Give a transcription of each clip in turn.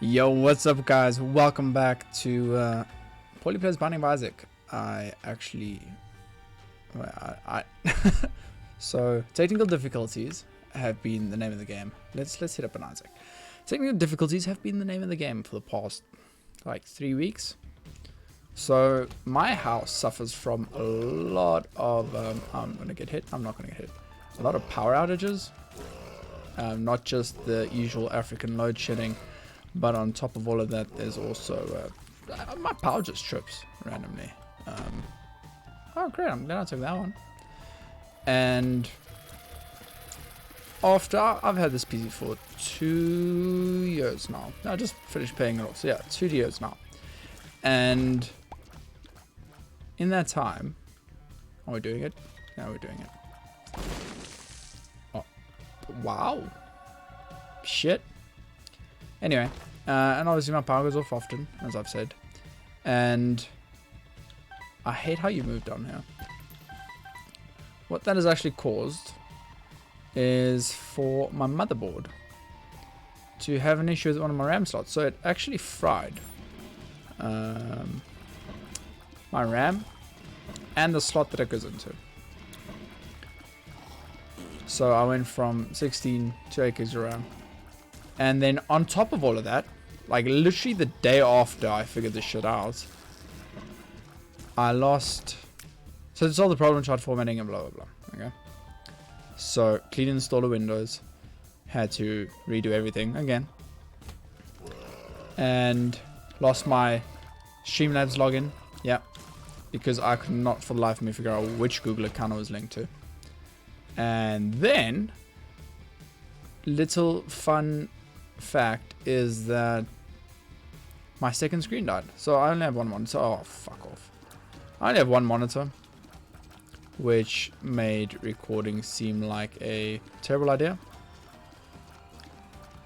Yo, what's up, guys? Welcome back to Poorly Plays Binding of Isaac. I actually, so technical difficulties have been the name of the game. Let's hit up an Isaac. Technical difficulties have been the name of the game for the past like 3 weeks. So my house suffers from a lot of I'm gonna get hit. I'm not gonna get hit. A lot of power outages. Not just the usual African load shedding. But on top of all of that, there's also my power just trips randomly. Oh great, I'm glad I took that one. And after I've had this PC for 2 years now. I just finished paying it off. So yeah, 2 years now. And in that time, are we doing it? Yeah, we're doing it. Oh, wow. Shit. Anyway, and obviously my power goes off often, as I've said. And I hate how you move down here. What that has actually caused is for my motherboard to have an issue with one of my RAM slots. So it actually fried my RAM and the slot that it goes into. So I went from 16 to 8 gigs of RAM. And then on top of all of that, like literally the day after I figured this shit out, I lost. So to solve the problem, tried formatting and blah blah blah. Okay. So clean install the Windows, had to redo everything again, and lost my Streamlabs login. Yeah, because I could not for the life of me figure out which Google account I was linked to. And then, little fun fact is that my second screen died. So I only have one monitor. Oh, fuck off. I only have one monitor, which made recording seem like a terrible idea.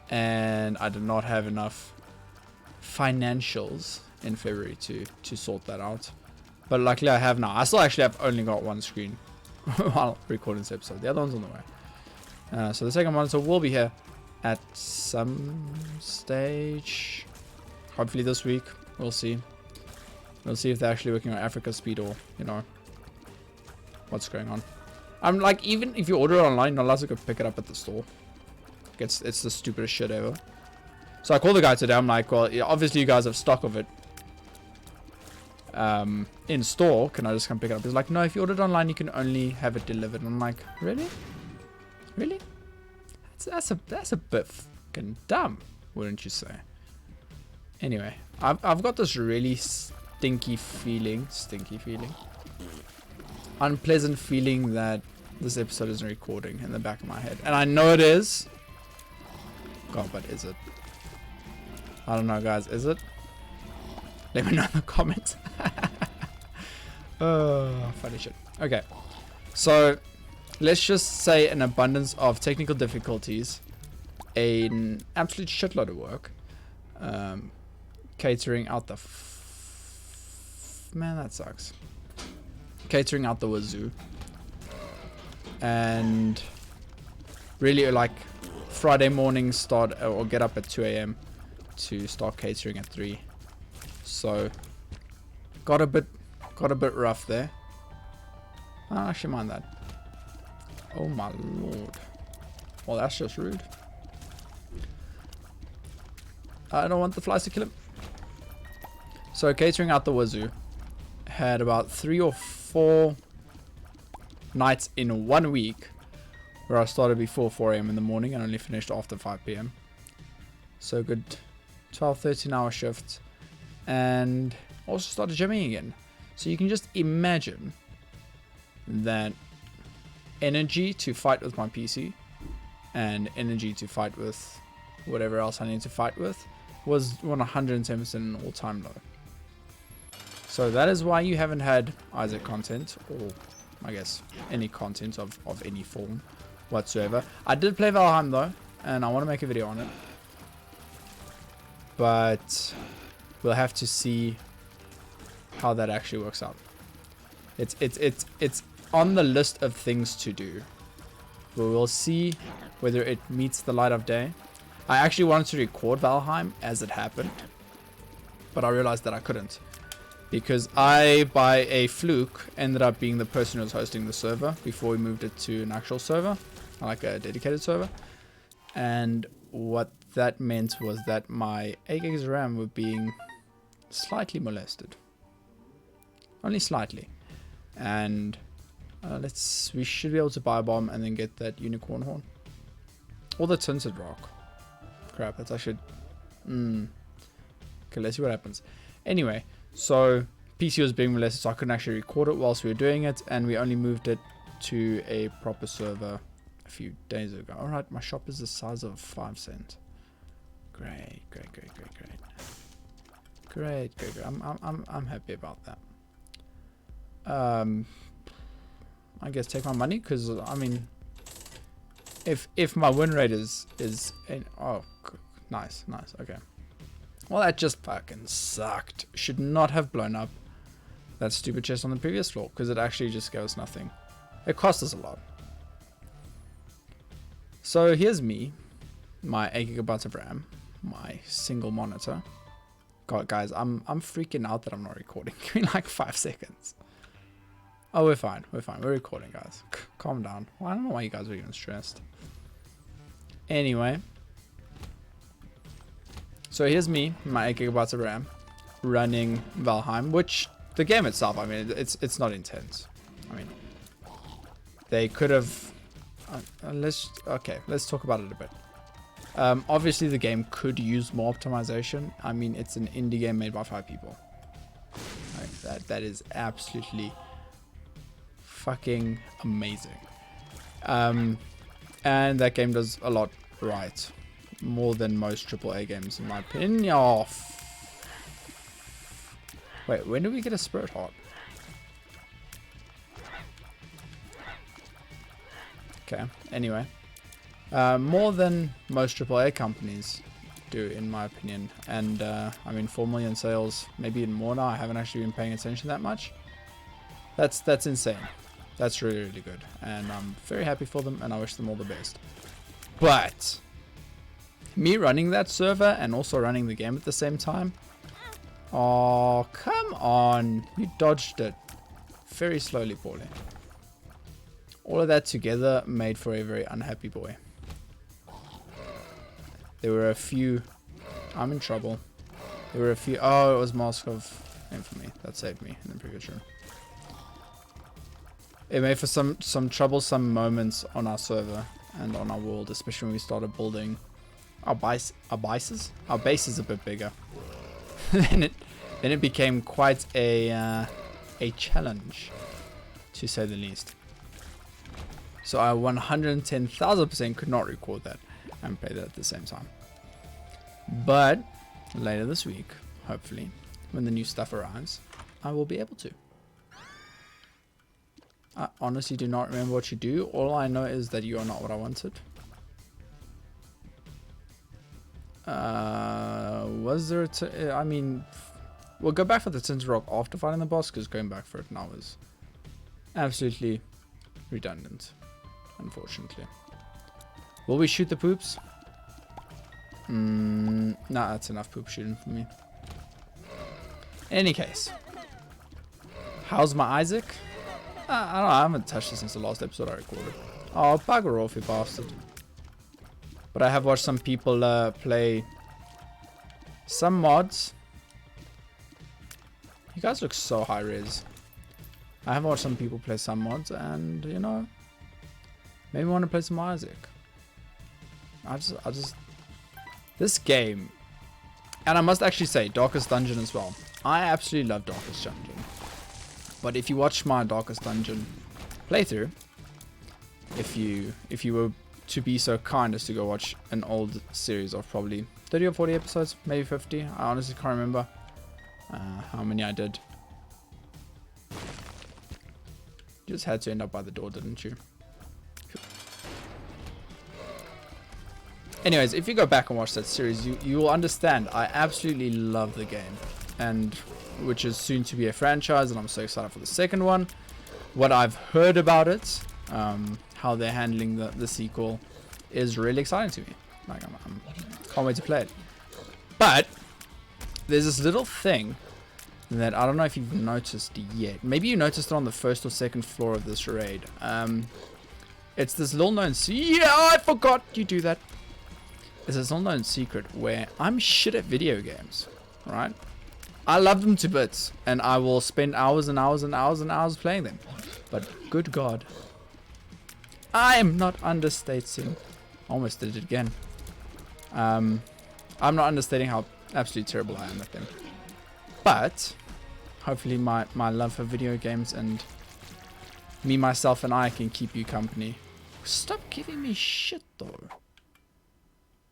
And I did not have enough financials in February to sort that out. But luckily I have now. I still actually have only got one screen while recording this episode. The other one's on the way. So the second monitor will be here at some stage, hopefully this week. We'll see if they're actually working on Africa speed or what's going on. I'm like, even if you order it online, you're not allowed to go pick it up at the store. It's the stupidest shit ever. So I called the guy today. I'm like, well, yeah, obviously you guys have stock of it in store. Can I just come pick it up? He's like, no, if you order it online, you can only have it delivered. And I'm like, really? That's a bit fucking dumb, wouldn't you say? Anyway, I've got this really stinky feeling, unpleasant feeling that this episode isn't recording in the back of my head, and I know it is. God, but is it? I don't know, guys. Is it? Let me know in the comments. Oh, funny shit. Okay, so let's just say an abundance of technical difficulties, an absolute shitload of work, catering out the man, that sucks. Catering out the wazoo, and really like Friday morning start or get up at 2 a.m. to start catering at 3. So got a bit rough there. I don't actually mind that. Oh my lord. Well, that's just rude. I don't want the flies to kill him. So catering out the wazoo, had about 3 or 4 nights in 1 week where I started before 4 a.m. in the morning and only finished after 5 p.m. So good 12-13 hour shifts, and also started gymming again. So you can just imagine that energy to fight with my PC and energy to fight with whatever else I need to fight with was 110% an all-time low. So that is why you haven't had Isaac content, or I guess any content of any form whatsoever. I did play Valheim though, and I want to make a video on it, but we'll have to see how that actually works out. It's on the list of things to do. We will see whether it meets the light of day. I actually wanted to record Valheim as it happened, but I realized that I couldn't. Because I, by a fluke, ended up being the person who was hosting the server before we moved it to an actual server, like a dedicated server. And what that meant was that my 8 gigs of RAM were being slightly molested. Only slightly. And we should be able to buy a bomb and then get that unicorn horn. Or the tinted rock. Crap, that's actually... Okay, let's see what happens. Anyway, so PC was being molested, so I couldn't actually record it whilst we were doing it, and we only moved it to a proper server a few days ago. Alright, my shop is the size of 5 cents. Great. I'm happy about that. I guess take my money, because I mean, if my win rate is oh, nice, okay. Well, that just fucking sucked. Should not have blown up that stupid chest on the previous floor, because it actually just gave us nothing. It cost us a lot. So here's me, my 8 gigabytes of RAM, my single monitor. God, guys, I'm freaking out that I'm not recording. Give me like 5 seconds. Oh, we're fine. We're recording, guys. Calm down. Well, I don't know why you guys are even stressed. Anyway. So here's me, my 8 gigabytes of RAM, running Valheim, which the game itself, I mean, it's not intense. I mean, they could have... let's talk about it a bit. Obviously, the game could use more optimization. I mean, it's an indie game made by 5 people. Like, that is absolutely fucking amazing. And that game does a lot right. More than most AAA games, in my opinion. Oh, wait, when do we get a Spirit Heart? Okay, anyway. More than most AAA companies do, in my opinion. And, I mean, 4 million sales, maybe even more now. I haven't actually been paying attention that much. That's insane. That's really, really good. And I'm very happy for them, and I wish them all the best. But me running that server and also running the game at the same time. Oh, come on. You dodged it. Very slowly, Paulie. All of that together made for a very unhappy boy. There were a few... I'm in trouble. There were a few... Oh, it was Mask of Infamy. That saved me in the previous room. It made for some troublesome moments on our server and on our world, especially when we started building our bases. Our base is a bit bigger. then it became quite a challenge, to say the least. So I 110,000% could not record that and play that at the same time. But later this week, hopefully, when the new stuff arrives, I will be able to. I honestly do not remember what you do. All I know is that you are not what I wanted. Was there I mean, we'll go back for the Tinted Rock after fighting the boss, because going back for it now is absolutely redundant, unfortunately. Will we shoot the poops? Nah, that's enough poop shooting for me. In any case, how's my Isaac? I don't know, I haven't touched it since the last episode I recorded. Oh, bugger off, you bastard. But I have watched some people play some mods. You guys look so high res. I have watched some people play some mods, and you know, maybe want to play some Isaac. I just this game, and I must actually say Darkest Dungeon as well. I absolutely love Darkest Dungeon. But if you watch my Darkest Dungeon playthrough, if you were to be so kind as to go watch an old series of probably 30 or 40 episodes, maybe 50, I honestly can't remember how many I did. You just had to end up by the door, didn't you? Anyways, if you go back and watch that series, you will understand I absolutely love the game, and which is soon to be a franchise, and I'm so excited for the second one. What I've heard about it, how they're handling the sequel, is really exciting to me. Like, can't wait to play it. But there's this little thing that I don't know if you've noticed yet. Maybe you noticed it on the first or second floor of this raid. It's this little known yeah, I forgot you do that. It's this little known secret where I'm shit at video games, right? I love them to bits, and I will spend hours and hours and hours and hours playing them. But good God, I am not understating. Almost did it again. I'm not understating how absolutely terrible I am at them. But hopefully my love for video games and me, myself, and I can keep you company. Stop giving me shit though.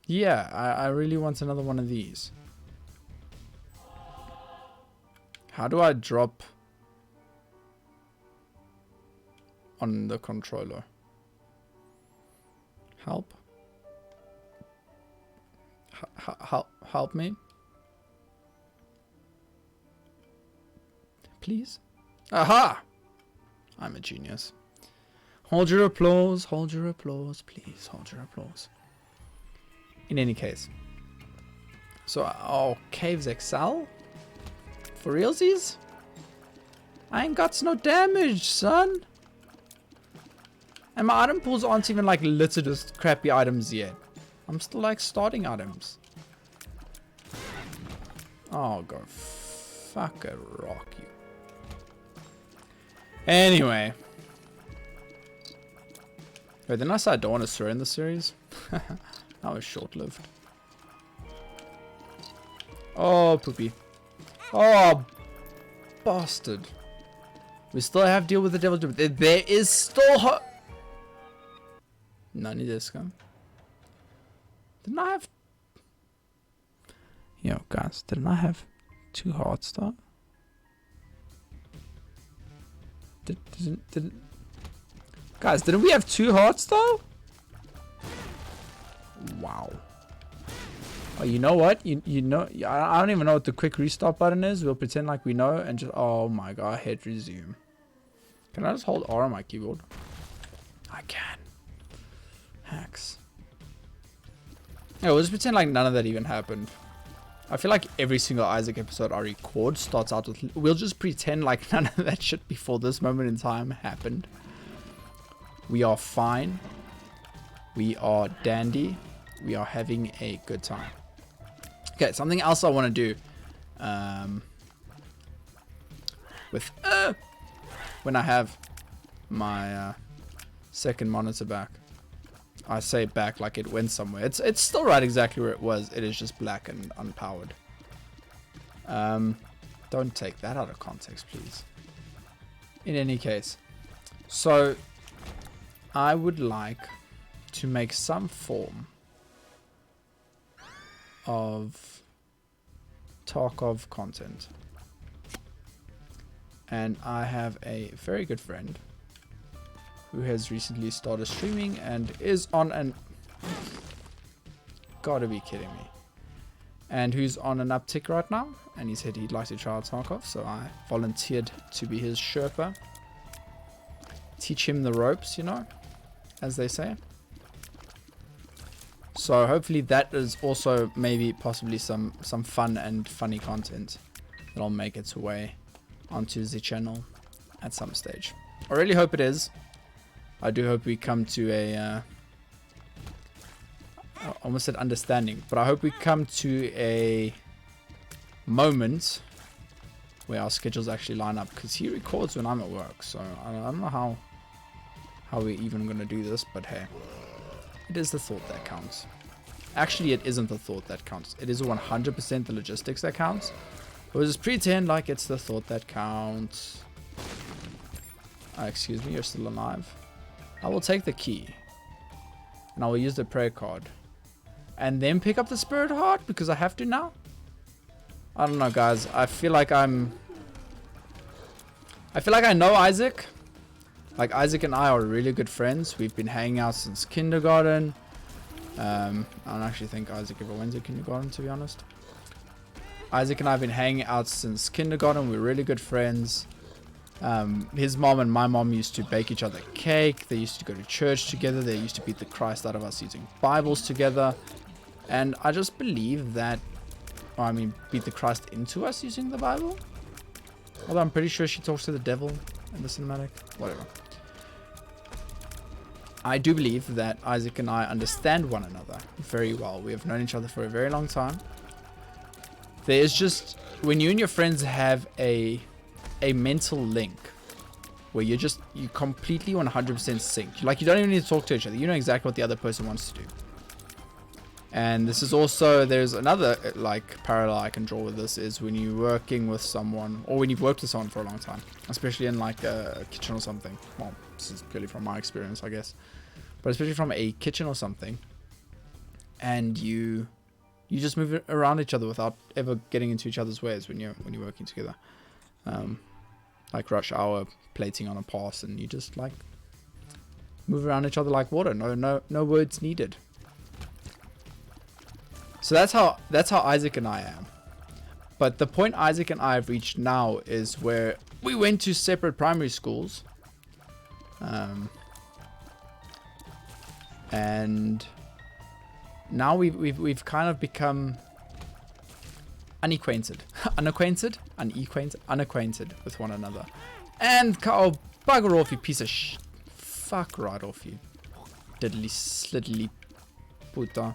Yeah, I really want another one of these. How do I drop on the controller? Help. Help me. Please. Aha! I'm a genius. Hold your applause, please hold your applause. In any case. So, oh, Caves XL? For realsies? I ain't got no damage, son. And my item pools aren't even like littered with crappy items yet. I'm still like starting items. Oh, go fuck a rock, you. Anyway. Wait, didn't I say I don't want to swear in the series? That was short-lived. Oh, poopy. Oh, bastard. We still have to deal with the devil. There is still Nani disco. Didn't I have... Yo, guys, didn't I have 2 hearts though? Guys, didn't we have 2 hearts though? Wow. Oh, you know what? You know, I don't even know what the quick restart button is. We'll pretend like we know and just... Oh my god, hit resume. Can I just hold R on my keyboard? I can. Hacks. Yeah, we'll just pretend like none of that even happened. I feel like every single Isaac episode I record starts out with... We'll just pretend like none of that shit before this moment in time happened. We are fine. We are dandy. We are having a good time. Okay, something else I want to do. With... when I have my second monitor back. I say back like it went somewhere. It's still right exactly where it was. It is just black and unpowered. Don't take that out of context, please. In any case. So, I would like to make some form of Tarkov content. And I have a very good friend who has recently started streaming and is on an... Gotta be kidding me. And who's on an uptick right now. And he said he'd like to try out Tarkov, so I volunteered to be his Sherpa. Teach him the ropes, you know, as they say. So hopefully that is also maybe possibly some fun and funny content that'll make its way onto the channel at some stage. I really hope it is. I do hope we come to a, I almost said understanding, but I hope we come to a moment where our schedules actually line up, because he records when I'm at work, so I don't know how we're even going to do this, but hey, it is the thought that counts. Actually, it isn't the thought that counts. It is 100% the logistics that counts. We'll just pretend like it's the thought that counts. Excuse me, you're still alive. I will take the key. And I will use the prayer card. And then pick up the spirit heart because I have to now. I don't know, guys. I feel like I know Isaac. Like, Isaac and I are really good friends. We've been hanging out since kindergarten. I don't actually think Isaac ever went to kindergarten, to be honest. Isaac and I have been hanging out since kindergarten. We're really good friends. His mom and my mom used to bake each other cake. They used to go to church together. They used to beat the Christ out of us using Bibles together. And I just believe that, or I mean, beat the Christ into us using the Bible. Although I'm pretty sure she talks to the devil in the cinematic. Whatever. I do believe that Isaac and I understand one another very well. We have known each other for a very long time. There's just, when you and your friends have a mental link where you completely 100% sync. Like, you don't even need to talk to each other. You know exactly what the other person wants to do. And this is also, there's another like parallel I can draw with this, is when you're working with someone, or when you've worked with someone for a long time, especially in like a kitchen or something. Well, this is purely from my experience, I guess, but especially from a kitchen or something, and you just move around each other without ever getting into each other's ways when you're working together. Like rush hour plating on a pass, and you just like move around each other like water. No words needed. So that's how Isaac and I am. But the point Isaac and I have reached now is where we went to separate primary schools. And now we've kind of become unacquainted with one another. And Carl, bugger off, you piece of fuck right off, you diddly sliddly puta.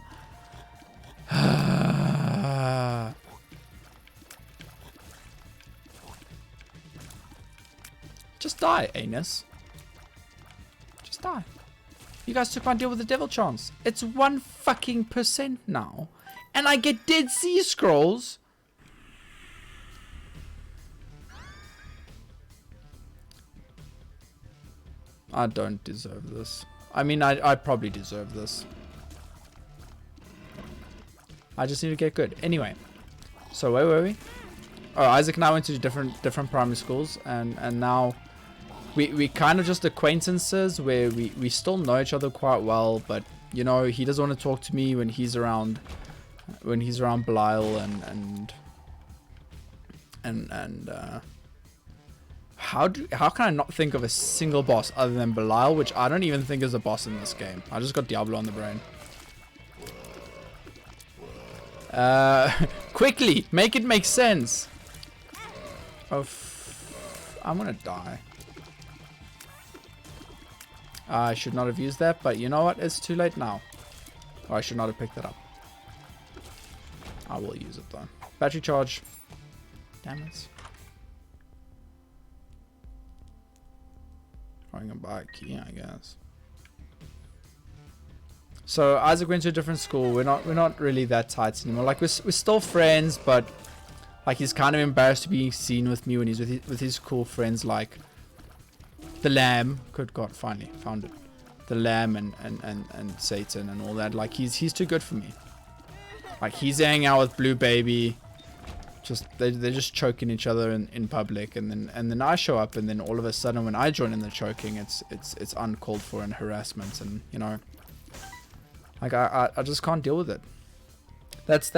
Just die, anus. Just die. You guys took my deal with the devil chance. It's 1 fucking % now. And I get Dead Sea Scrolls. I don't deserve this. I mean, I probably deserve this. I just need to get good. Anyway, so where were we? Oh, Isaac and I went to different primary schools, and now we kind of just acquaintances where we still know each other quite well, but you know, he doesn't want to talk to me when he's around Belial and how can I not think of a single boss other than Belial, which I don't even think is a boss in this game. I just got Diablo on the brain. Quickly, make it make sense. Oh, I'm gonna die. I should not have used that, but you know what? It's too late now. Or I should not have picked that up. I will use it though. Battery charge. Damn it. I'm gonna buy a key, I guess. So Isaac went to a different school. We're not really that tight anymore. Like we're still friends, but like he's kind of embarrassed to be seen with me when he's with his cool friends like the Lamb. Good God, finally found it. The Lamb and Satan and all that. Like he's too good for me. Like he's hanging out with Blue Baby. Just they're just choking each other in public, and then I show up, and then all of a sudden when I join in the choking, it's uncalled for and harassment, and you know. Like I just can't deal with it. That's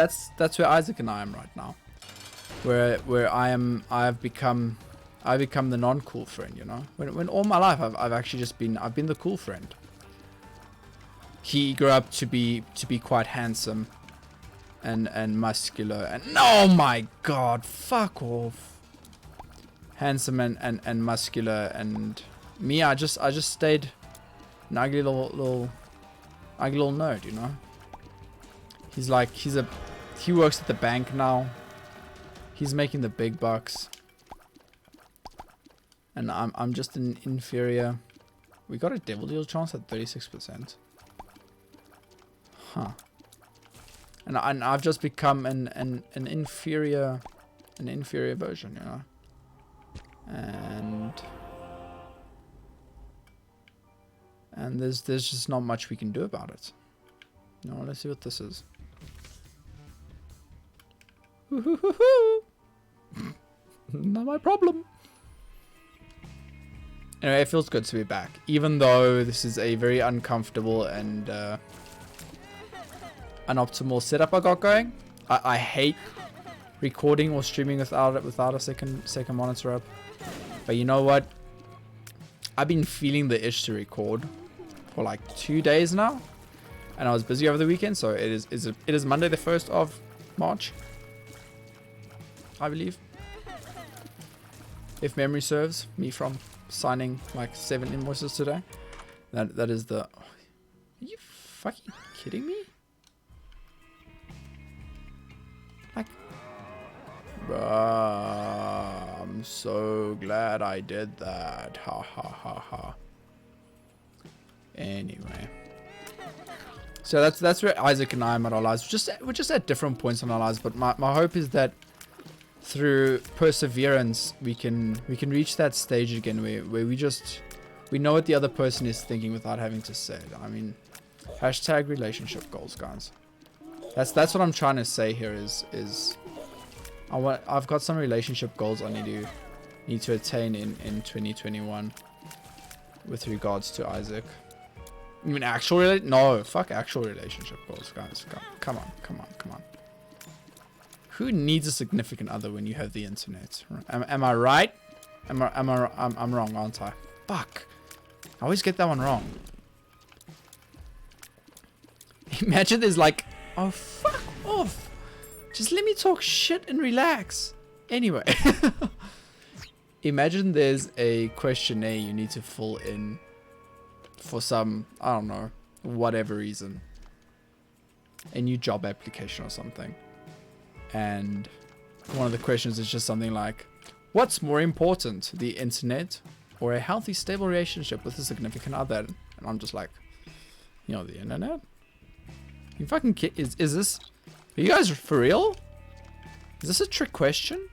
where Isaac and I am right now. Where I've become the non-cool friend, you know. When all my life I've been the cool friend. He grew up to be quite handsome and muscular, and oh my God, fuck off. Handsome and muscular, and me, I just stayed an ugly little nerd, you know. He works at the bank now. He's making the big bucks, and I'm just an inferior. We got a devil deal chance at 36%. Huh. And I've just become an inferior version, you know. And there's just not much we can do about it. No, let's see what this is. Not my problem. Anyway, it feels good to be back, even though this is a very uncomfortable and unoptimal setup I got going. I hate recording or streaming without a second monitor up. But you know what? I've been feeling the itch to record for like 2 days now, and I was busy over the weekend, so it is Monday the 1st of March, I believe, if memory serves me from signing like 7 invoices today. That is the... Are you fucking kidding me? Like, bruh, I'm so glad I did that. Ha ha ha ha. Anyway, so that's where Isaac and I am at our lives. We're just at different points in our lives, but my hope is that through perseverance we can reach that stage again where we know what the other person is thinking without having to say it. I mean, hashtag relationship goals, guys. That's what I'm trying to say here is I've got some relationship goals I need to attain in 2021 with regards to Isaac. You mean actual no, fuck actual relationship goals, guys. Come on. Who needs a significant other when you have the internet? Am I right? I'm wrong, aren't I? Fuck. I always get that one wrong. Imagine there's like, oh fuck off. Just let me talk shit and relax. Anyway. Imagine there's a questionnaire you need to fill in for some, I don't know, whatever reason. A new job application or something. And one of the questions is just something like, what's more important, the internet or a healthy, stable relationship with a significant other? And I'm just like, you know, the internet? You fucking kid, is this, are you guys for real? Is this a trick question?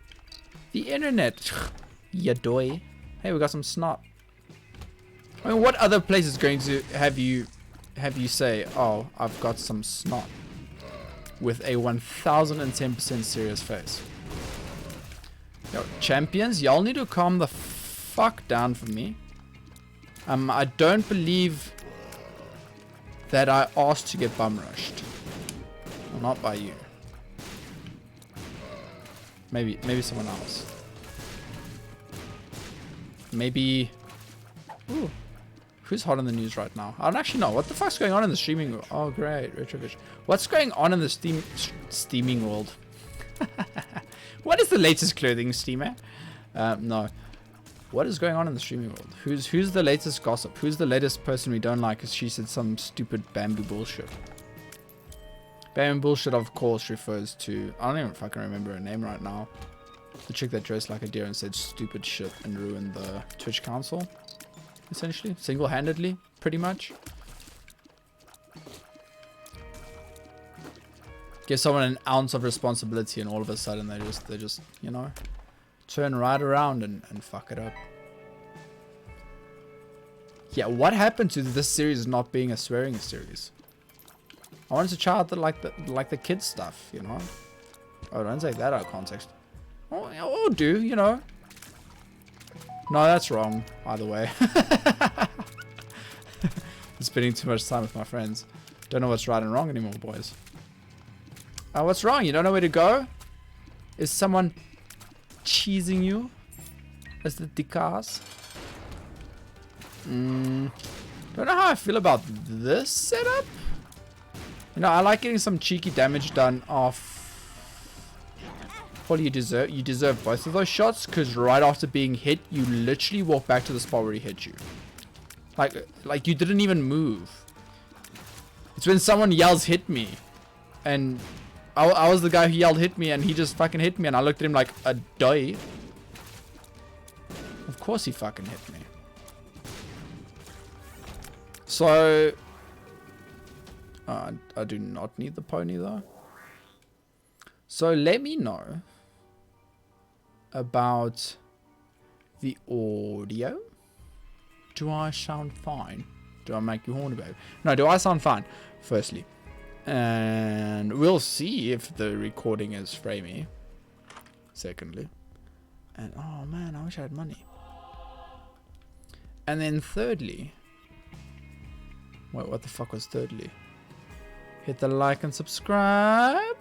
The internet. Ya doy. Hey, we got some snot. I mean, what other place is going to have you say, oh, I've got some snot, with a 1010% serious face? Yo, champions, y'all need to calm the fuck down for me. I don't believe that I asked to get bum rushed. Well, not by you. Maybe someone else. Maybe. Ooh. Who's hot in the news right now? I don't actually know. What the fuck's going on in the streaming world? Oh, great. Retrovision. What's going on in the steaming world? What is the latest clothing steamer? No. What is going on in the streaming world? Who's the latest gossip? Who's the latest person we don't like because she said some stupid bamboo bullshit? Bamboo bullshit, of course, refers to... I don't even fucking remember her name right now. The chick that dressed like a deer and said stupid shit and ruined the Twitch council. Essentially, single-handedly, pretty much. Give someone an ounce of responsibility and all of a sudden they just, you know, turn right around and fuck it up. Yeah, what happened to this series not being a swearing series? I wanted to try out the kids stuff, you know. Oh, don't take that out of context. Oh, do, you know. No, that's wrong, either way. Spending too much time with my friends. Don't know what's right and wrong anymore, boys. What's wrong? You don't know where to go? Is someone cheesing you? As the dickas? Don't know how I feel about this setup. You know, I like getting some cheeky damage done off. Well, you deserve both of those shots, because right after being hit, you literally walk back to the spot where he hit you. Like you didn't even move. It's when someone yells hit me, and I was the guy who yelled hit me, and he just fucking hit me, and I looked at him like a die. Of course he fucking hit me. So I do not need the pony though. So let me know about the audio. Do I sound fine? Do I make you horny, babe? No, do I sound fine? Firstly. And we'll see if the recording is framey. Secondly. And oh man, I wish I had money. And then thirdly. Wait, what the fuck was thirdly? Hit the like and subscribe.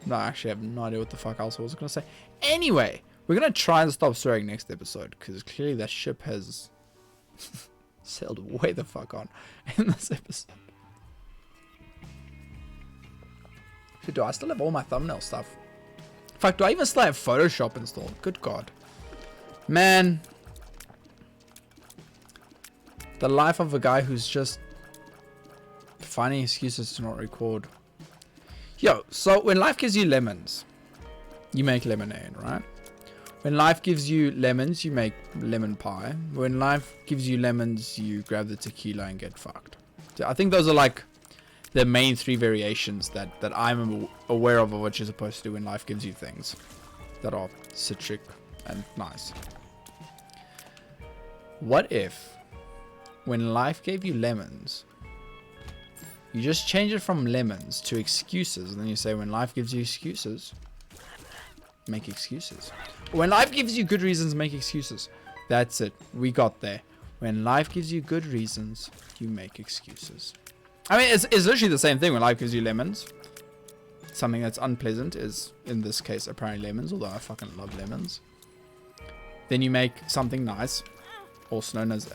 No, actually, I have no idea what the fuck else I was going to say. Anyway, we're going to try and stop swearing next episode, because clearly that ship has sailed way the fuck on in this episode. Do I still have all my thumbnail stuff? In fact, do I even still have Photoshop installed? Good God. Man. The life of a guy who's just finding excuses to not record. Yo, so when life gives you lemons, you make lemonade, right? When life gives you lemons, you make lemon pie. When life gives you lemons, you grab the tequila and get fucked. So I think those are like the main 3 variations that I'm aware of what you're supposed to do when life gives you things that are citric and nice. What if, when life gave you lemons, you just change it from lemons to excuses, and then you say, when life gives you excuses, make excuses. When life gives you good reasons, make excuses. That's it. We got there. When life gives you good reasons, you make excuses. I mean, it's literally the same thing. When life gives you lemons, something that's unpleasant is, in this case, apparently lemons, although I fucking love lemons. Then you make something nice, also known as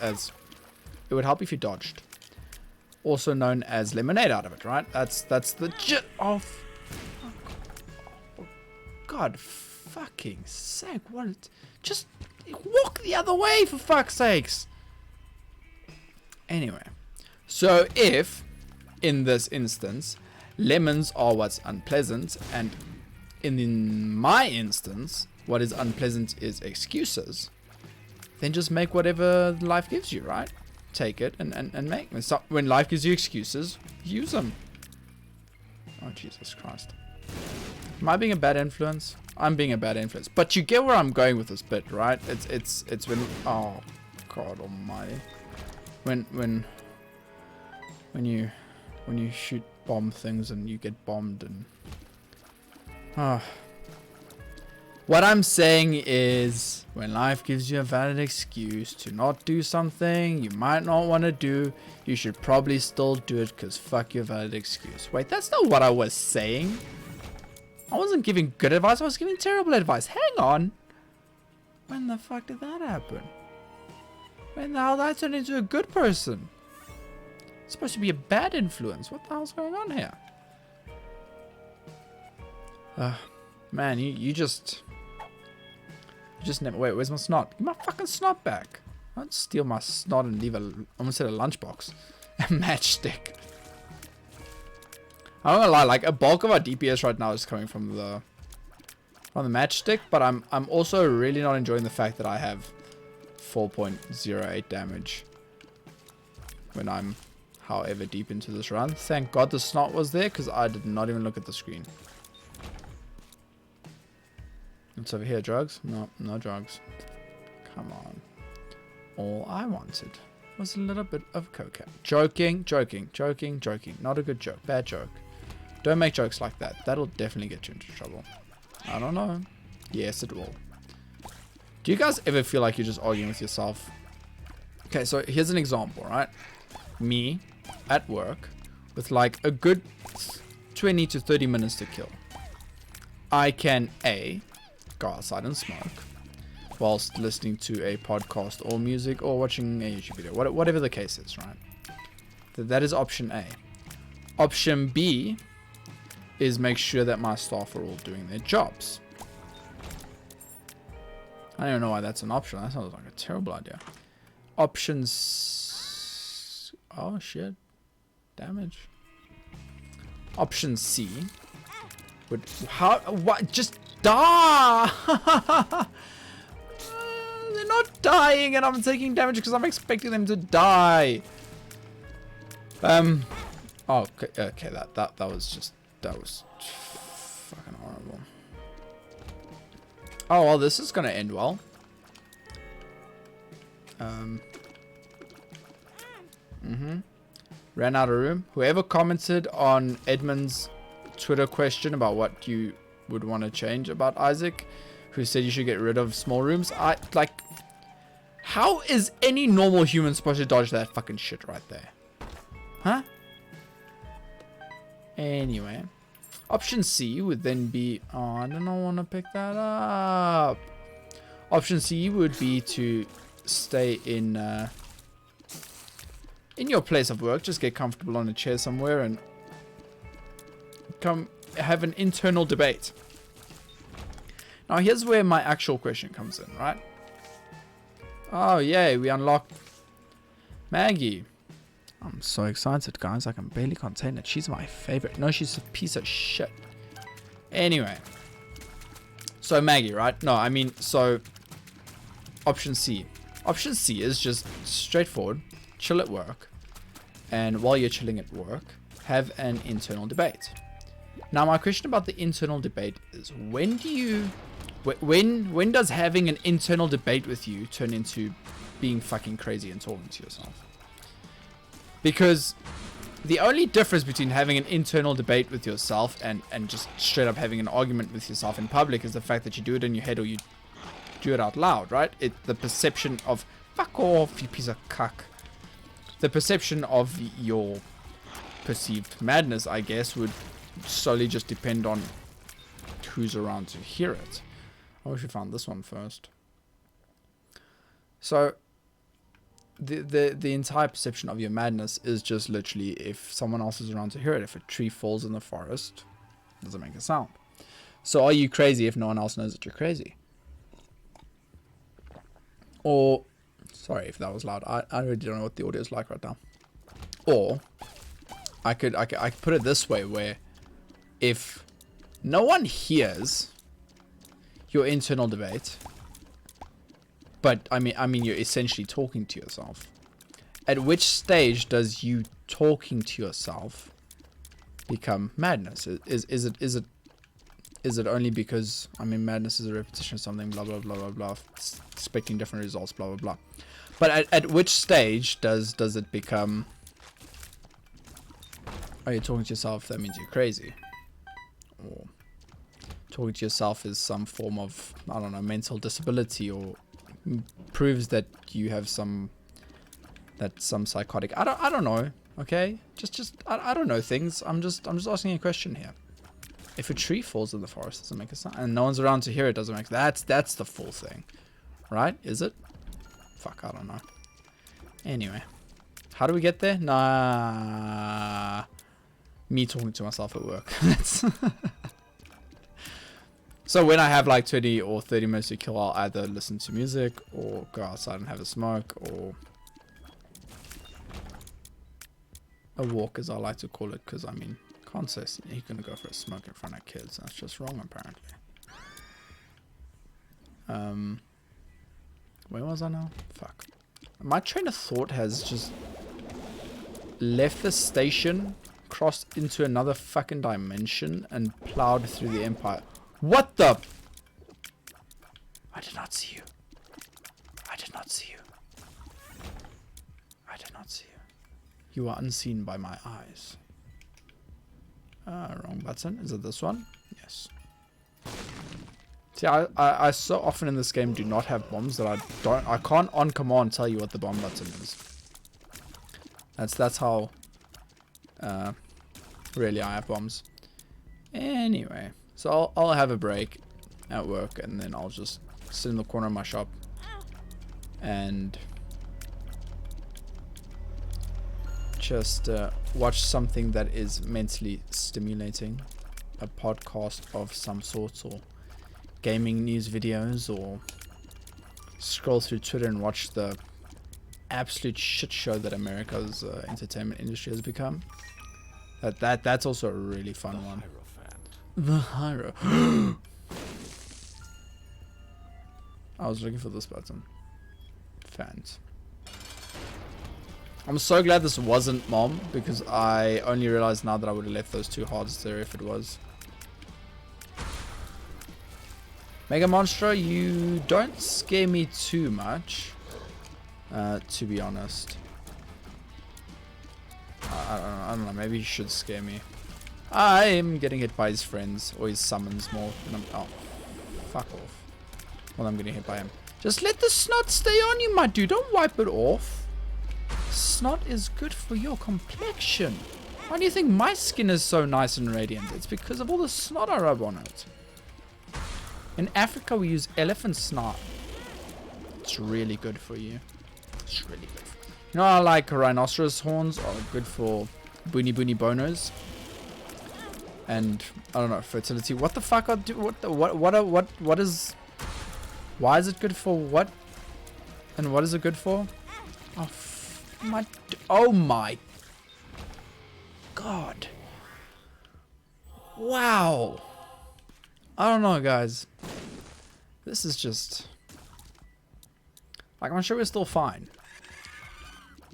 it would help if you dodged. Also known as lemonade out of it, right? That's the God fucking sake, what? Just walk the other way, for fuck's sakes. Anyway, so if, in this instance, lemons are what's unpleasant, and in my instance, what is unpleasant is excuses, then just make whatever life gives you, right? Take it and make them. So when life gives you excuses, use them. Oh, Jesus Christ. Am I being a bad influence? I'm being a bad influence. But you get where I'm going with this bit, right? It's when... Oh, God almighty. When you shoot bomb things and you get bombed and... What I'm saying is, when life gives you a valid excuse to not do something you might not want to do, you should probably still do it because fuck your valid excuse. Wait, that's not what I was saying. I wasn't giving good advice, I was giving terrible advice. Hang on. When the fuck did that happen? When the hell did I turn into a good person? It's supposed to be a bad influence. What the hell's going on here? Man, you just never... Wait, where's my snot? Give my fucking snot back. Don't steal my snot and leave I almost said a lunchbox. A matchstick. I'm not gonna lie, like a bulk of our DPS right now is coming from the matchstick, but I'm also really not enjoying the fact that I have 4.08 damage when I'm however deep into this run. Thank God the snot was there, because I did not even look at the screen. What's over here? Drugs? No, no drugs. Come on. All I wanted was a little bit of cocaine. Joking. Not a good joke. Bad joke. Don't make jokes like that. That'll definitely get you into trouble. I don't know. Yes, it will. Do you guys ever feel like you're just arguing with yourself? Okay, so here's an example, right? Me at work with like a good 20 to 30 minutes to kill. I can A, go outside and smoke whilst listening to a podcast or music or watching a YouTube video, whatever the case is, right? That is option A. Option B is make sure that my staff are all doing their jobs. I don't know why that's an option. That sounds like a terrible idea. Options... Oh, shit. Damage. Option C would... How... What? Just die! They're not dying and I'm taking damage because I'm expecting them to die. Oh, okay, that was just... That was fucking horrible. Oh, well, this is going to end well. Ran out of room. Whoever commented on Edmund's Twitter question about what you would want to change about Isaac, who said you should get rid of small rooms, how is any normal human supposed to dodge that fucking shit right there? Huh? Anyway. Option C would then be... Oh, I don't want to pick that up. Option C would be to stay in your place of work. Just get comfortable on a chair somewhere and come have an internal debate. Now here's where my actual question comes in, right? Oh yay, we unlocked Maggie. I'm so excited, guys. I can barely contain it. She's my favorite. No, she's a piece of shit. Anyway. So Maggie, right? No, I mean, so option C. Option C is just straightforward. Chill at work. And while you're chilling at work, have an internal debate. Now, my question about the internal debate is, when does having an internal debate with you turn into being fucking crazy and talking to yourself? Because the only difference between having an internal debate with yourself and just straight up having an argument with yourself in public is the fact that you do it in your head or you do it out loud, right? The perception of, fuck off, you piece of cuck. The perception of your perceived madness, I guess, would solely just depend on who's around to hear it. I wish we found this one first. So the entire perception of your madness is just literally if someone else is around to hear it. If a tree falls in the forest, it doesn't make a sound. So are you crazy if no one else knows that you're crazy? Or, sorry if that was loud. I really don't know what the audio is like right now. Or I could put it this way, where if no one hears your internal debate, but I mean you're essentially talking to yourself, at which stage does you talking to yourself become madness? Is it only because, I mean, madness is a repetition of something, blah blah blah blah blah, expecting different results, blah blah blah. But at which stage does it become, are you talking to yourself, that means you're crazy? Or talking to yourself is some form of, I don't know, mental disability, or proves that you have some psychotic, I don't know, okay? I don't know things. I'm just asking a question here. If a tree falls in the forest, doesn't make a sound, and no one's around to hear it, doesn't make, that's the full thing, right? Is it? Fuck, I don't know. Anyway, how do we get there? Nah, me talking to myself at work. So when I have like 20 or 30 minutes to kill, I'll either listen to music or go outside and have a smoke, or a walk, as I like to call it, because I mean, can't say you're gonna go for a smoke in front of kids. That's just wrong, apparently. Where was I now? Fuck. My train of thought has just left the station, crossed into another fucking dimension, and plowed through the Empire. What the? I did not see you. I did not see you. I did not see you. You are unseen by my eyes. Wrong button. Is it this one? Yes. See, I so often in this game do not have bombs that I can't on command tell you what the bomb button is. That's how really I have bombs. Anyway, so I'll have a break at work, and then I'll just sit in the corner of my shop and just watch something that is mentally stimulating, a podcast of some sort, or gaming news videos, or scroll through Twitter and watch the absolute shit show that America's entertainment industry has become. That's also a really fun one. The Hyro. I was looking for this button. Fans. I'm so glad this wasn't Mom, because I only realized now that I would have left those two hearts there if it was. Mega Monstro, you don't scare me too much, to be honest. I don't know, maybe he should scare me. I am getting hit by his friends, or his summons more. And oh, fuck off. Well, I'm getting hit by him. Just let the snot stay on you, my dude. Don't wipe it off. Snot is good for your complexion. Why do you think my skin is so nice and radiant? It's because of all the snot I rub on it. In Africa, we use elephant snot. It's really good for you. It's really good for you. You know how like rhinoceros horns are good for boony boners? and I don't know, fertility. What the fuck? What is? Why is it good for what? And what is it good for? Oh my god! Wow! I don't know, guys. This is just like, I'm sure we're still fine,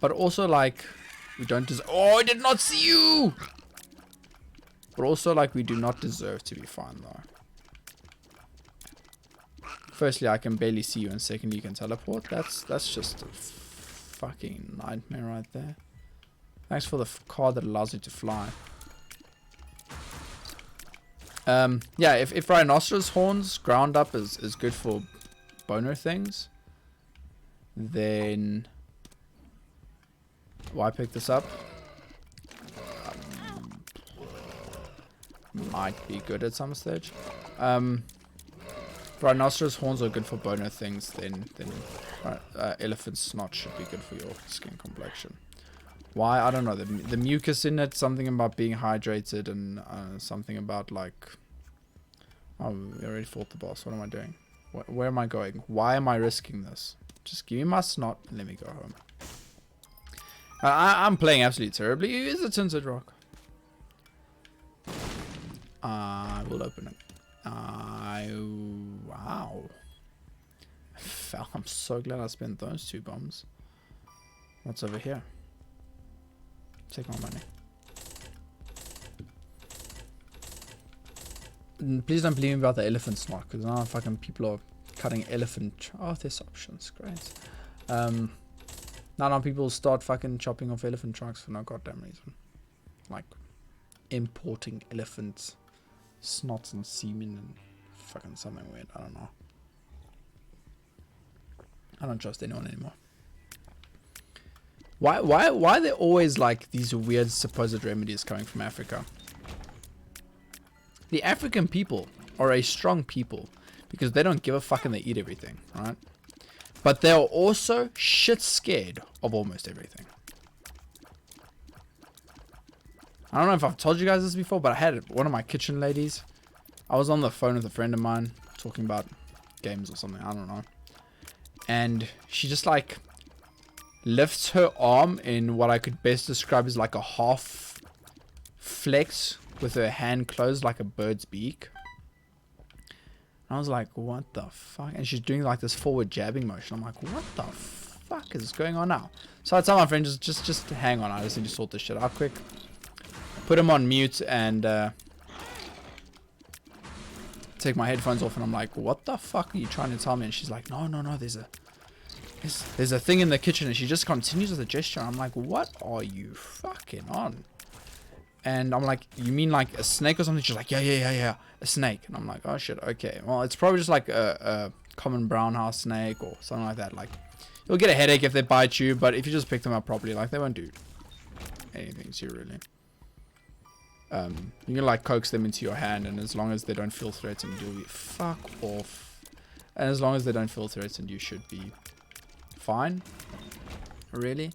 but also like we don't deserve. Oh, I did not see you. But also like we do not deserve to be fine though. Firstly, I can barely see you, and secondly, you can teleport. That's just a fucking nightmare right there. Thanks for the card that allows you to fly. Yeah, if rhinoceros horns ground up is good for boner things, then why pick this up? Might be good at some stage. Rhinoceros horns are good for boner things, then elephant snot should be good for your skin complexion. Why? I don't know. The mucus in it, something about being hydrated, and something about like... Oh, we already fought the boss. What am I doing? Where am I going? Why am I risking this? Just give me my snot and let me go home. I'm playing absolutely terribly. Is it Tinted Rock? I will open it. Wow. I'm so glad I spent those 2 bombs. What's over here? Take my money. Please don't believe me about the elephant snot, because now fucking people are cutting elephant. Oh, there's options. Great. Now people start fucking chopping off elephant trunks for no goddamn reason. Like importing elephants, snots and semen and fucking something weird. I don't know. I don't trust anyone anymore. Why are there always like these weird supposed remedies coming from Africa? The African people are a strong people because they don't give a fuck and they eat everything, right? But they are also shit scared of almost everything. I don't know if I've told you guys this before, but I had one of my kitchen ladies. I was on the phone with a friend of mine talking about games or something, I don't know. And she just like lifts her arm in what I could best describe as like a half flex with her hand closed like a bird's beak. And I was like, what the fuck? And she's doing like this forward jabbing motion. I'm like, what the fuck is going on now? So I tell my friend, just hang on. I just need to sort this shit out quick. Put him on mute and take my headphones off. And I'm like, what the fuck are you trying to tell me? And she's like, no, there's a thing in the kitchen. And she just continues with the gesture. I'm like, what are you fucking on? And I'm like, you mean like a snake or something? She's like, yeah, a snake. And I'm like, oh shit, okay. Well, it's probably just like a common brown house snake or something like that. Like, you'll get a headache if they bite you, but if you just pick them up properly, like, they won't do anything to you, really. You can like coax them into your hand, and as long as they don't feel threatened, you'll be fuck off. And as long as they don't feel threatened, you should be fine, really.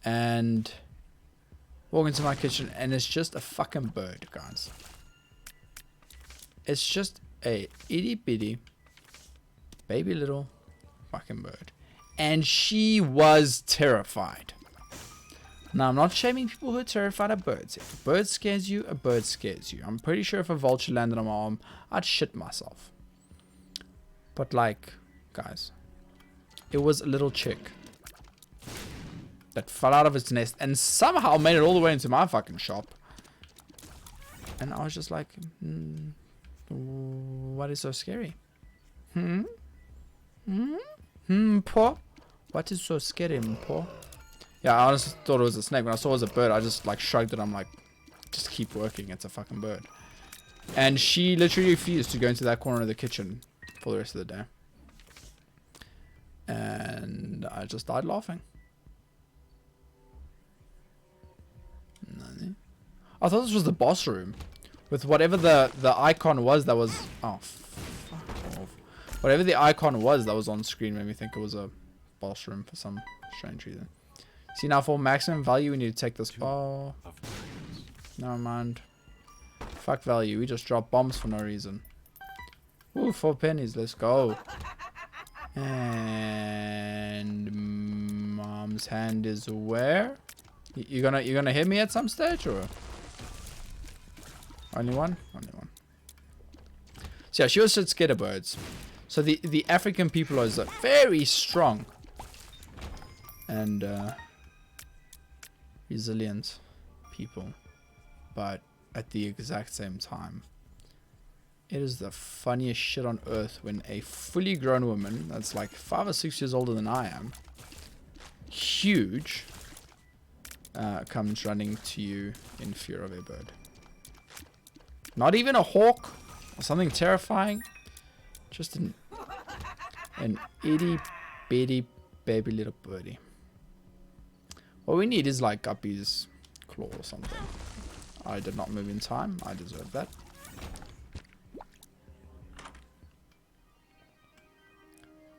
And walk into my kitchen, and it's just a fucking bird, guys. It's just a itty bitty baby little fucking bird, and she was terrified. Now, I'm not shaming people who are terrified of birds. If a bird scares you, a bird scares you. I'm pretty sure if a vulture landed on my arm, I'd shit myself. But like, guys, it was a little chick that fell out of its nest and somehow made it all the way into my fucking shop. And I was just like, what is so scary? Po? What is so scary, po? Yeah, I honestly thought it was a snake. When I saw it was a bird, I just like shrugged it. I'm like, just keep working. It's a fucking bird. And she literally refused to go into that corner of the kitchen for the rest of the day. And I just died laughing. I thought this was the boss room. With whatever the icon was that was... Oh, fuck off. Whatever the icon was that was on screen made me think it was a boss room for some strange reason. See, now for maximum value, we need to take this... Oh. Never mind. Fuck value. We just drop bombs for no reason. Ooh, 4 pennies. Let's go. And mom's hand is where? You're gonna hit me at some stage, or only one? Only one. So yeah, she was just scared of birds. So the African people are very strong and resilient people, but at the exact same time, it is the funniest shit on earth when a fully grown woman that's like 5 or 6 years older than I am, huge, comes running to you in fear of a bird. Not even a hawk or something terrifying, just an itty bitty baby little birdie. What we need is like Guppy's claw or something. I did not move in time. I deserve that.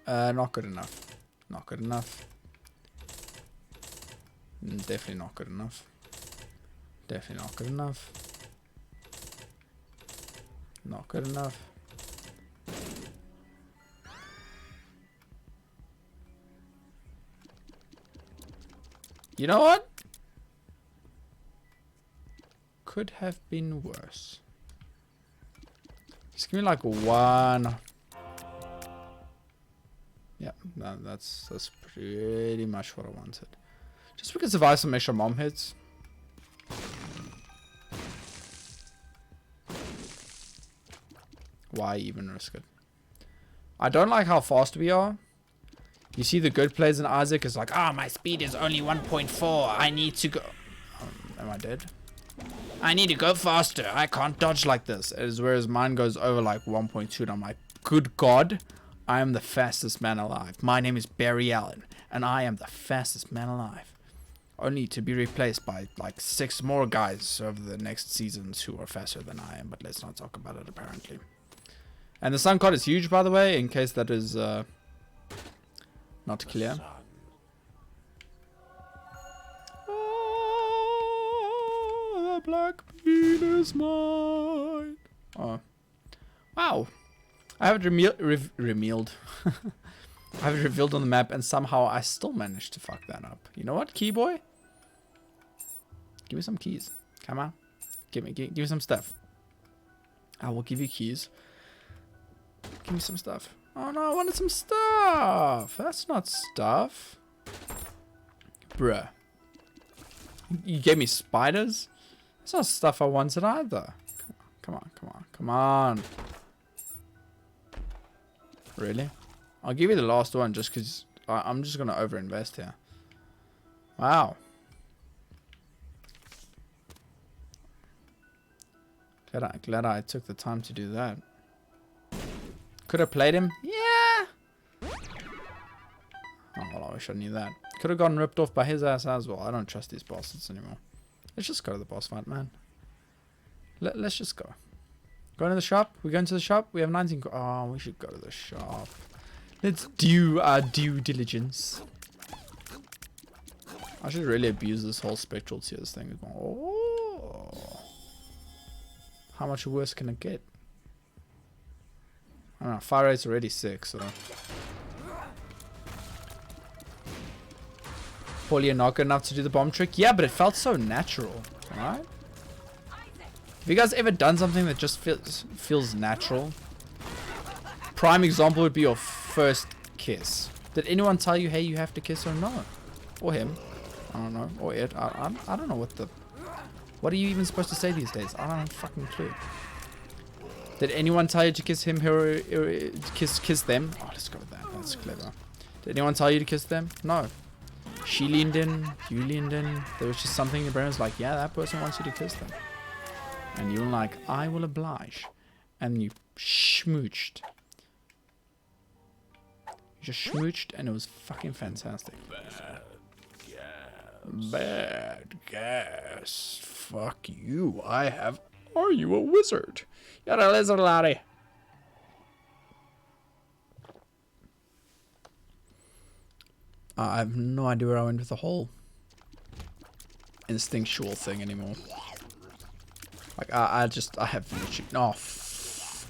Not good enough. Not good enough. Definitely not good enough. Definitely not good enough. Not good enough. You know what? Could have been worse. Just give me like one. Yeah, no, that's pretty much what I wanted. Just we can survive some extra mom hits. Why even risk it? I don't like how fast we are. You see the good plays in Isaac is like, ah, my speed is only 1.4. I need to go. Am I dead? I need to go faster. I can't dodge like this. Whereas mine goes over like 1.2 and I'm like, good God, I am the fastest man alive. My name is Barry Allen and I am the fastest man alive. Only to be replaced by like 6 more guys over the next seasons who are faster than I am. But let's not talk about it apparently. And the sun card is huge, by the way, in case that is not clear. Oh, the black bean is mine. Oh, wow! I have it revealed. I have it revealed on the map, and somehow I still managed to fuck that up. You know what, key boy? Give me some keys. Come on, give me some stuff. I will give you keys. Give me some stuff. Oh no, I wanted some stuff. That's not stuff. Bruh. You gave me spiders? That's not stuff I wanted either. Come on, come on, come on. Really? I'll give you the last one just because I'm just going to overinvest here. Wow. Glad I took the time to do that. Could have played him? Yeah. Oh, well, I wish I knew that. Could have gotten ripped off by his ass as well. I don't trust these bastards anymore. Let's just go to the boss fight, man. Let's just go. Going to the shop? We're going to the shop? We have 19... Oh, we should go to the shop. Let's do our due diligence. I should really abuse this whole spectral tears thing. Oh. How much worse can it get? I don't know, fire rate's already 6, so... Paulie, not good enough to do the bomb trick? Yeah, but it felt so natural, right? Have you guys ever done something that just feels natural? Prime example would be your first kiss. Did anyone tell you, hey, you have to kiss or not? Or him. I don't know. Or it. I don't know what the... What are you even supposed to say these days? I don't have a fucking clue. Did anyone tell you to kiss him or kiss them? Oh, let's go with that. That's clever. Did anyone tell you to kiss them? No. She leaned in. You leaned in. There was just something in your brain was like, yeah, that person wants you to kiss them. And you were like, I will oblige. And you schmooched. You just schmooched and it was fucking fantastic. Bad gas. Bad gas. Fuck you. I have... Are you a wizard? You're a lizard, laddie. I have no idea where I went with the whole instinctual thing anymore. Like, I have literally... Oh,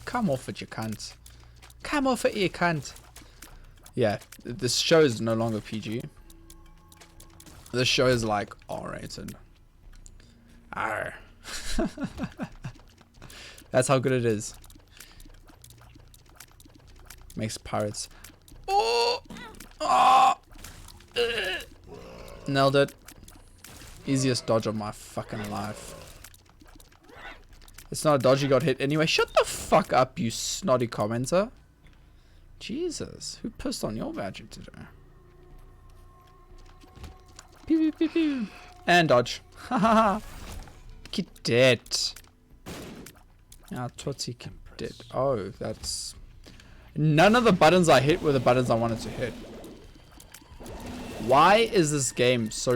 come off it, you cunt. Come off it, you cunt. Yeah, this show is no longer PG. This show is like R-rated. Arr. That's how good it is. Makes pirates. Oh! Oh! Nailed it. Easiest dodge of my fucking life. It's not a dodge, you got hit anyway. Shut the fuck up, you snotty commenter. Jesus, who pissed on your badger today? Pew pew pew pew. And dodge. Haha. Cadet. Ah, Tootsie Cadet. Oh, that's... None of the buttons I hit were the buttons I wanted to hit. Why is this game so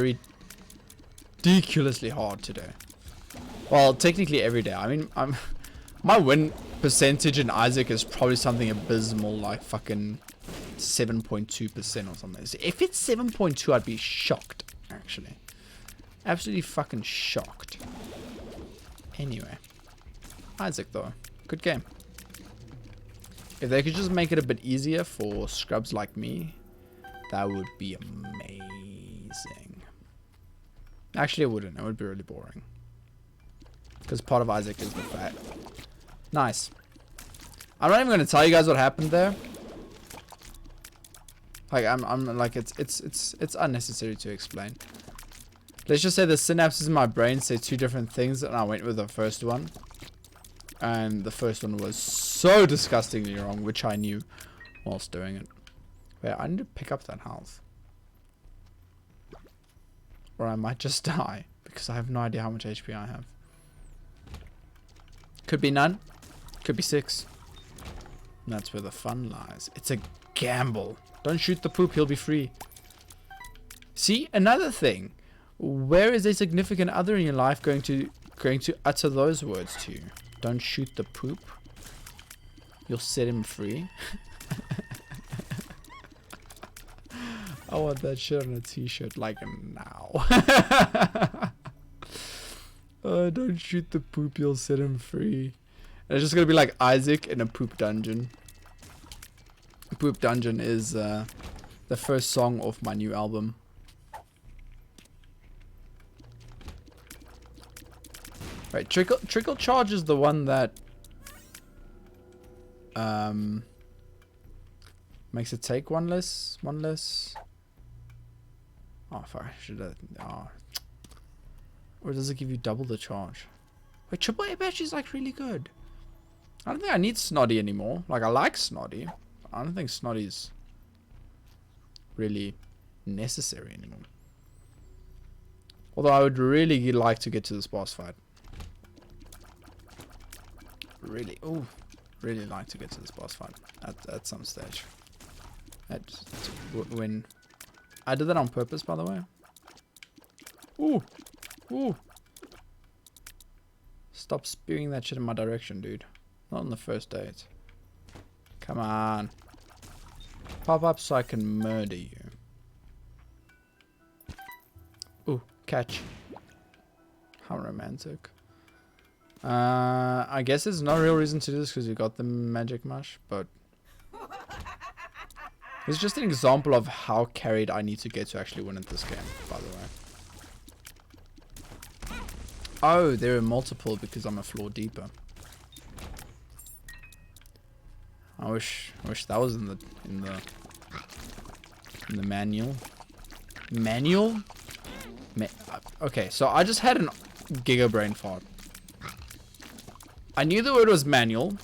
ridiculously hard today? Well, technically every day. I mean, my win percentage in Isaac is probably something abysmal, like fucking 7.2% or something. If it's 7.2, I'd be shocked, actually. Absolutely fucking shocked. Anyway. Isaac, though. Good game. If they could just make it a bit easier for scrubs like me, that would be amazing. Actually, it wouldn't. It would be really boring. Because part of Isaac is the fact. Nice. I'm not even going to tell you guys what happened there. Like, I'm like, it's unnecessary to explain. Let's just say the synapses in my brain say two different things, and I went with the first one. And the first one was so disgustingly wrong, which I knew whilst doing it. Wait, I need to pick up that health. Or I might just die, because I have no idea how much HP I have. Could be none. Could be 6. And that's where the fun lies. It's a gamble. Don't shoot the poop, he'll be free. See, another thing. Where is a significant other in your life going to utter those words to you? Don't shoot the poop. You'll set him free. I want that shit on a t-shirt like now. Don't shoot the poop, you'll set him free. And it's just gonna be like Isaac in a poop dungeon. Poop Dungeon is the first song off my new album. Right, Trickle Charge is the one that makes it take one less. Oh fuck, should I? Oh. Or does it give you double the charge? Wait, triple A battery is like really good. I don't think I need Snotty anymore. Like, I like Snotty. I don't think Snotty's really necessary anymore. Although I would really like to get to this boss fight. Really like to get to this boss fight at some stage. When I did that on purpose, by the way. Ooh. Stop spewing that shit in my direction, dude. Not on the first date. Come on. Pop up so I can murder you. Ooh, catch. How romantic. I guess there's no real reason to do this because you got the magic mush, but it's just an example of how carried I need to get to actually win at this game, by the way. Oh, there are multiple because I'm a floor deeper. I wish that was in the manual. Okay, so I just had an giga brain fart. I knew the word was manual,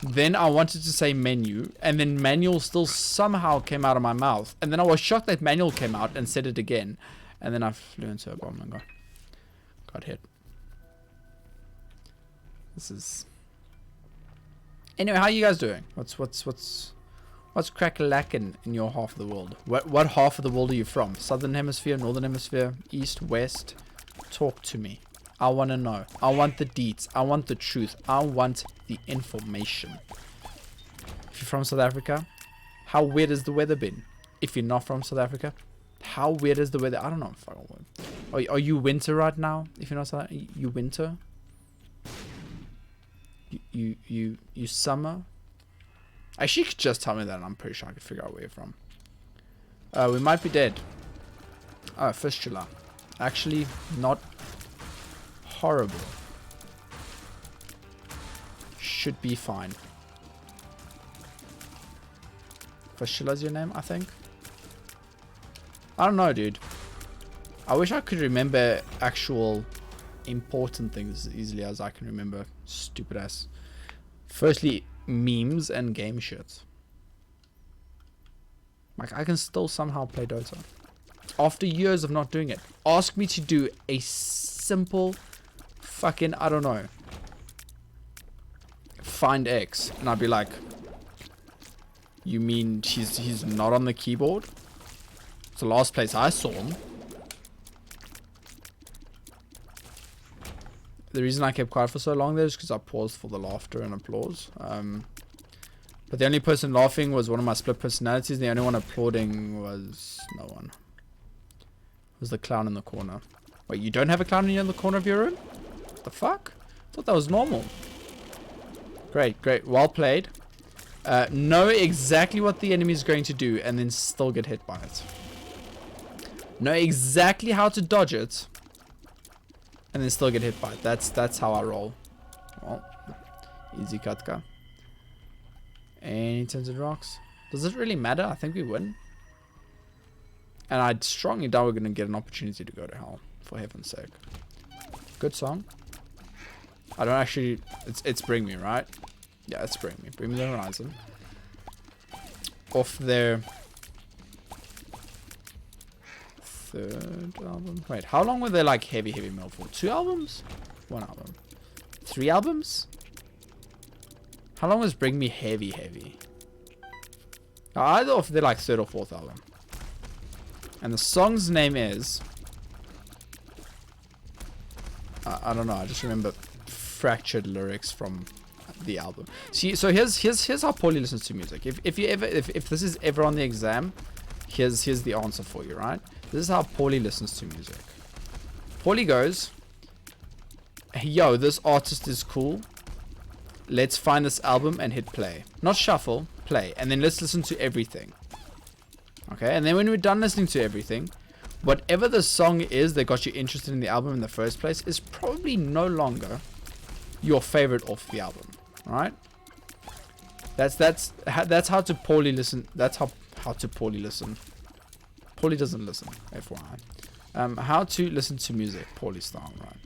then I wanted to say menu, and then manual still somehow came out of my mouth, and then I was shocked that manual came out and said it again, and then I flew into a bomb and got hit. This is... Anyway, how are you guys doing? What's crack-a-lackin' in your half of the world? What half of the world are you from? Southern hemisphere, northern hemisphere, east, west? Talk to me. I want to know. I want the deets. I want the truth. I want the information. If you're from South Africa, how weird has the weather been? If you're not from South Africa, how weird is the weather? I don't know. Are you winter right now? If you're not South Africa, you winter? you summer. Actually, you could just tell me that and I'm pretty sure I could figure out where you're from. We might be dead. Oh, fistula. Actually, not horrible. Should be fine. Fistula's your name, I think? I don't know, dude. I wish I could remember actual important things as easily as I can remember stupid ass. Firstly, memes and game shit. Like, I can still somehow play Dota. After years of not doing it. Ask me to do a simple fucking, I don't know, find X. And I'd be like, you mean he's not on the keyboard? It's the last place I saw him. The reason I kept quiet for so long there is because I paused for the laughter and applause. But the only person laughing was one of my split personalities. The only one applauding was no one. It was the clown in the corner. Wait, you don't have a clown in the corner of your room? What the fuck? I thought that was normal. Great, great. Well played. Know exactly what the enemy is going to do and then still get hit by it. Know exactly how to dodge it and then still get hit by it. That's how I roll. Well, easy Katka. Any tinted rocks? Does it really matter? I think we win. And I strongly doubt we're going to get an opportunity to go to hell, for heaven's sake. Good song. I don't actually... It's Bring Me, right? Yeah, it's Bring Me. Bring Me the Horizon. Off their third album. Wait, how long were they like heavy metal for? 2 albums? 1 album? 3 albums? How long was Bring Me heavy? Either of their like 3rd or 4th album. And the song's name is... I don't know, I just remember fractured lyrics from the album. See, so here's how Paulie listens to music. If this is ever on the exam, here's the answer for you, right? This is how Paulie listens to music. Paulie goes, yo, this artist is cool. Let's find this album and hit play. Not shuffle, play. And then let's listen to everything. Okay, and then when we're done listening to everything, whatever the song is that got you interested in the album in the first place is probably no longer your favorite off the album. Alright? That's how to poorly listen. That's how to poorly listen. Paulie doesn't listen, FYI. How to listen to music, Paulie style, right?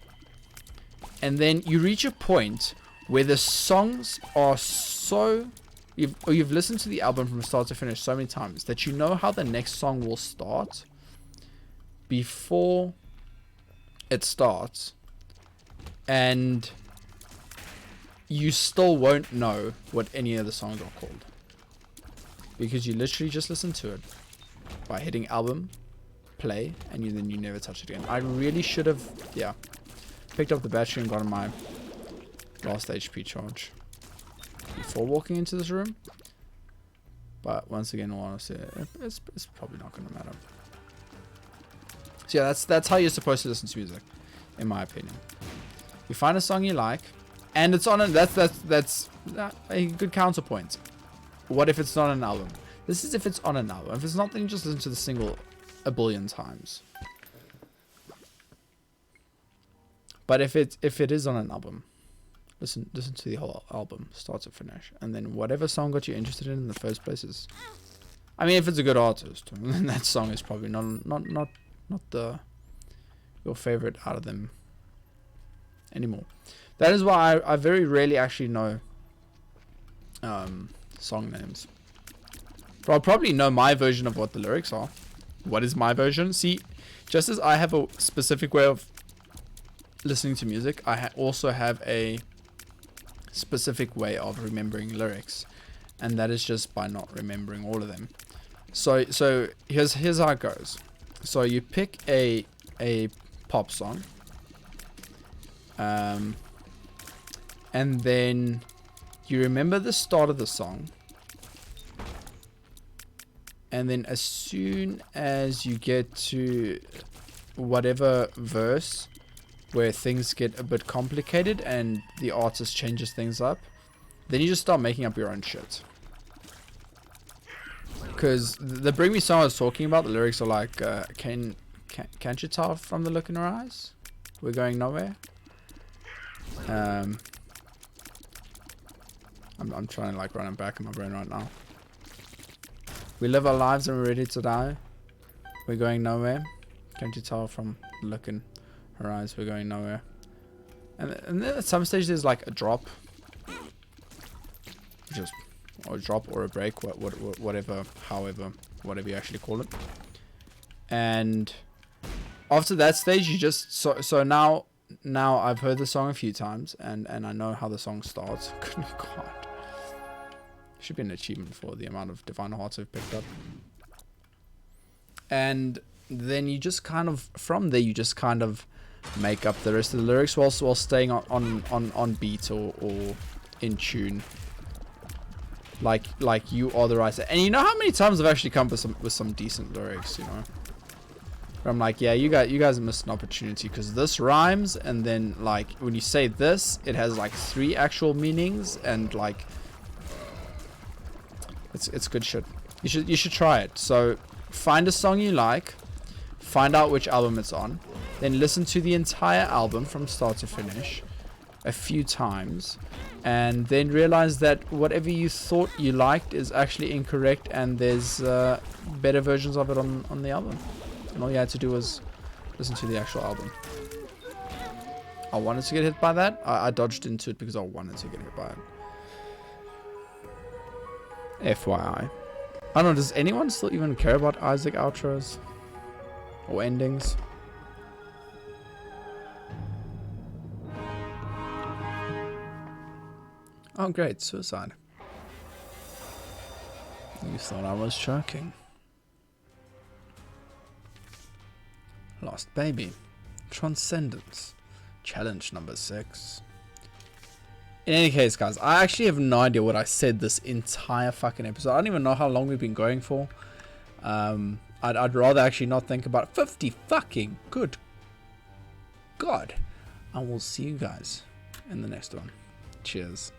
And then you reach a point where the songs are so... You've listened to the album from start to finish so many times that you know how the next song will start before it starts, and you still won't know what any of the songs are called because you literally just listen to it by hitting album, play, and then you never touch it again. I really should have, yeah, picked up the battery and gotten my last HP charge before walking into this room. But once again, all honestly, it's probably not going to matter. So yeah, that's how you're supposed to listen to music, in my opinion. You find a song you like, and it's on. That's a good counterpoint. What if it's not an album? This is if it's on an album. If it's not, then you just listen to the single a billion times. But if it is on an album, listen to the whole album, start to finish, and then whatever song got you interested in the first place is. I mean, if it's a good artist, then that song is probably not your favorite out of them anymore. That is why I very rarely actually know song names. But I'll probably know my version of what the lyrics are. What is my version? See, just as I have a specific way of listening to music, I also have a specific way of remembering lyrics, and that is just by not remembering all of them. So here's how it goes. So you pick a pop song, and then you remember the start of the song, and then as soon as you get to whatever verse where things get a bit complicated and the artist changes things up, then you just start making up your own shit. Because the Bring Me song I was talking about, the lyrics are like, can't you tell from the look in her eyes? We're going nowhere. I'm trying to like run it back in my brain right now. We live our lives and we're ready to die. We're going nowhere. Can't you tell from the look in her eyes? We're going nowhere. And then at some stage there's like a drop. Just or a drop or a break, whatever, however, whatever you actually call it. And after that stage, you just so now I've heard the song a few times, and I know how the song starts. Good God, should be an achievement for the amount of divine hearts I've picked up. And then you just kind of from there you just kind of make up the rest of the lyrics while staying on beat or in tune. Like you are the writer. And you know how many times I've actually come with some decent lyrics, you know? Where I'm like, yeah, you guys missed an opportunity because this rhymes, and then like when you say this, it has like 3 actual meanings, and like it's good shit. You should try it. So find a song you like, find out which album it's on, then listen to the entire album from start to finish a few times, and then realize that whatever you thought you liked is actually incorrect, and there's better versions of it on the album, and all you had to do was listen to the actual album. I wanted to get hit by that. I dodged into it because I wanted to get hit by it. FYI. I don't know, does anyone still even care about Isaac outros or endings? Oh great, suicide. You thought I was joking. Lost Baby. Transcendence. Challenge number 6. In any case, guys, I actually have no idea what I said this entire fucking episode. I don't even know how long we've been going for. I'd rather actually not think about it. 50 fucking good God. I will see you guys in the next one. Cheers.